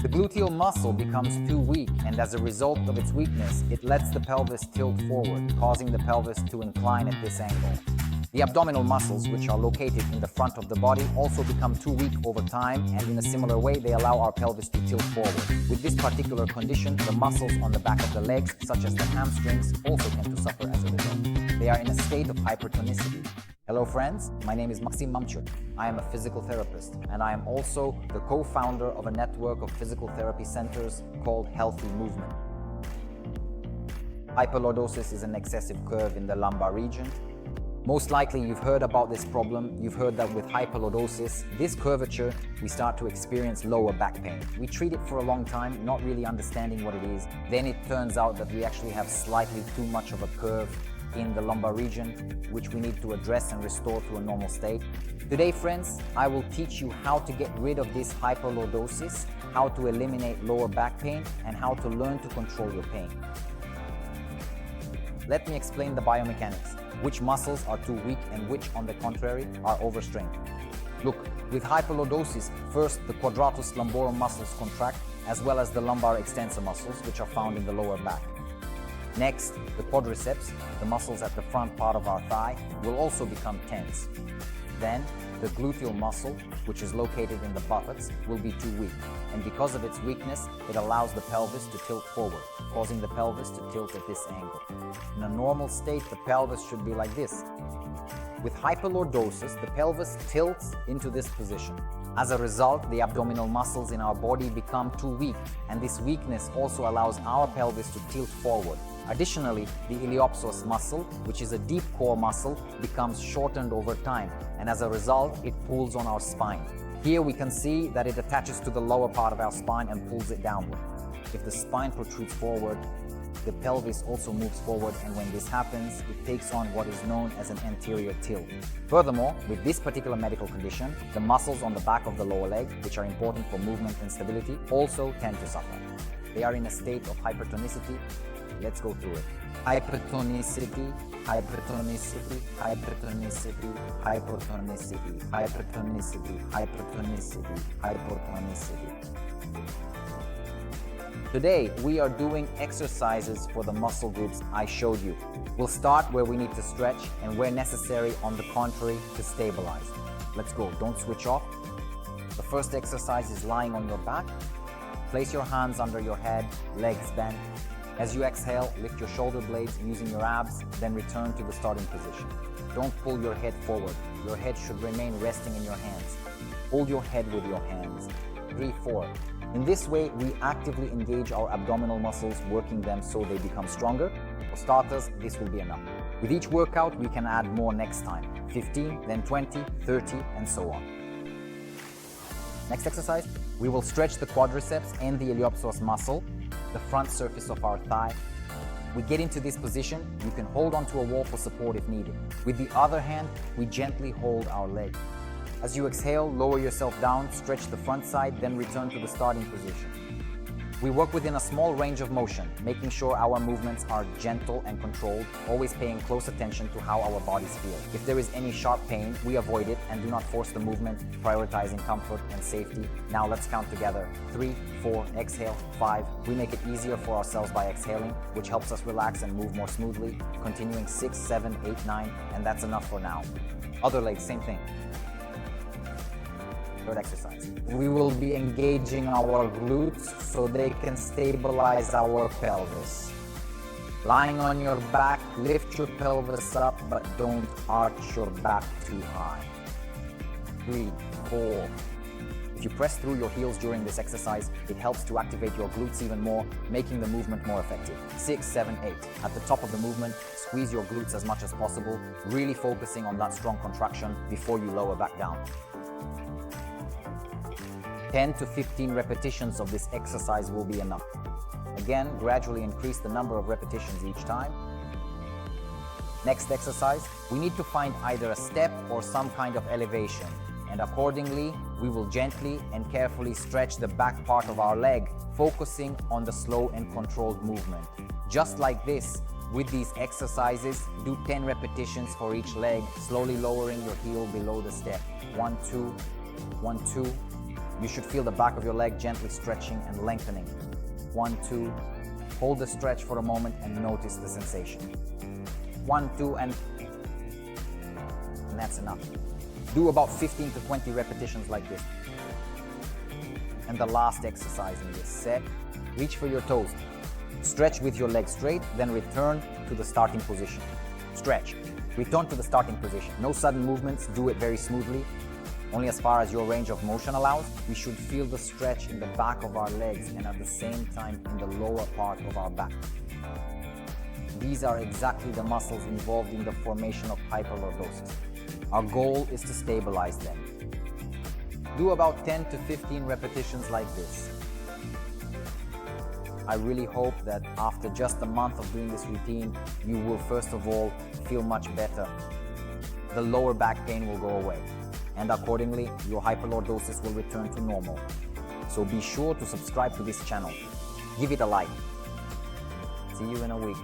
The gluteal muscle becomes too weak, and as a result of its weakness, it lets the pelvis tilt forward, causing the pelvis to incline at this angle. The abdominal muscles, which are located in the front of the body, also become too weak over time, and in a similar way, they allow our pelvis to tilt forward. With this particular condition, the muscles on the back of the legs, such as the hamstrings, also tend to suffer as a result. They are in a state of hypertonicity. Hello friends, my name is Maxim Mamchuk. I am a physical therapist, and I am also the co-founder of a network of physical therapy centers called Healthy Movement. Hyperlordosis is an excessive curve in the lumbar region. Most likely you've heard about this problem. You've heard that with hyperlordosis, this curvature, we start to experience lower back pain. We treat it for a long time, not really understanding what it is. Then it turns out that we actually have slightly too much of a curve in the lumbar region, which we need to address and restore to a normal state. Today, friends, I will teach you how to get rid of this hyperlordosis, how to eliminate lower back pain, and how to learn to control your pain. Let me explain the biomechanics, which muscles are too weak and which, on the contrary, are overstrained. Look, with hyperlordosis, first the quadratus lumborum muscles contract, as well as the lumbar extensor muscles, which are found in the lower back. Next, the quadriceps, the muscles at the front part of our thigh, will also become tense. Then, the gluteal muscle, which is located in the buttocks, will be too weak, and because of its weakness, it allows the pelvis to tilt forward, causing the pelvis to tilt at this angle. In a normal state, the pelvis should be like this. With hyperlordosis, the pelvis tilts into this position. As a result, the abdominal muscles in our body become too weak, and this weakness also allows our pelvis to tilt forward. Additionally, the Iliopsoas muscle, which is a deep core muscle, becomes shortened over time, and as a result, it pulls on our spine. Here we can see that it attaches to the lower part of our spine and pulls it downward. If the spine protrudes forward, the pelvis also moves forward, and when this happens, it takes on what is known as an anterior tilt. Furthermore, with this particular medical condition, the muscles on the back of the lower leg, which are important for movement and stability, also tend to suffer. They are in a state of hypertonicity. Let's go through it. Hypertonicity, hypertonicity, hypertonicity, hypertonicity, hypertonicity, hypertonicity, hypertonicity. Today, we are doing exercises for the muscle groups I showed you. We'll start where we need to stretch and where necessary, on the contrary, to stabilize. Let's go, don't switch off. The first exercise is lying on your back. Place your hands under your head, legs bent. As you exhale, lift your shoulder blades using your abs, then return to the starting position. Don't pull your head forward. Your head should remain resting in your hands. Hold your head with your hands. 3, 4. In this way, we actively engage our abdominal muscles, working them so they become stronger. For starters, this will be enough. With each workout, we can add more next time. 15, then 20, 30, and so on. Next exercise, we will stretch the quadriceps and the iliopsoas muscle, the front surface of our thigh. We get into this position. You can hold onto a wall for support if needed. With the other hand, we gently hold our leg. As you exhale, lower yourself down, stretch the front side, then return to the starting position. We work within a small range of motion, making sure our movements are gentle and controlled, always paying close attention to how our bodies feel. If there is any sharp pain, we avoid it and do not force the movement, prioritizing comfort and safety. Now let's count together. 3, 4, exhale, 5. We make it easier for ourselves by exhaling, which helps us relax and move more smoothly. Continuing 6, 7, 8, 9, and that's enough for now. Other leg, same thing. Third exercise. We will be engaging our glutes so they can stabilize our pelvis. Lying on your back, lift your pelvis up, but don't arch your back too high. 3, 4. If you press through your heels during this exercise, it helps to activate your glutes even more, making the movement more effective. 6, 7, 8. At the top of the movement, squeeze your glutes as much as possible, really focusing on that strong contraction before you lower back down. 10 to 15 repetitions of this exercise will be enough. Again, gradually increase the number of repetitions each time. Next exercise, we need to find either a step or some kind of elevation, and accordingly, we will gently and carefully stretch the back part of our leg, focusing on the slow and controlled movement. Just like this, with these exercises, do 10 repetitions for each leg, slowly lowering your heel below the step. 1, 2, 1, 2, You should feel the back of your leg gently stretching and lengthening. 1, 2. Hold the stretch for a moment and notice the sensation. 1, 2, and that's enough. Do about 15 to 20 repetitions like this. And the last exercise in this set, reach for your toes. Stretch with your legs straight, then return to the starting position. Stretch. Return to the starting position. No sudden movements, do it very smoothly. Only as far as your range of motion allows. We should feel the stretch in the back of our legs and at the same time in the lower part of our back. These are exactly the muscles involved in the formation of hyperlordosis. Our goal is to stabilize them. Do about 10 to 15 repetitions like this. I really hope that after just a month of doing this routine, you will first of all feel much better. The lower back pain will go away, and accordingly, your hyperlordosis will return to normal. So be sure to subscribe to this channel. Give it a like. See you in a week.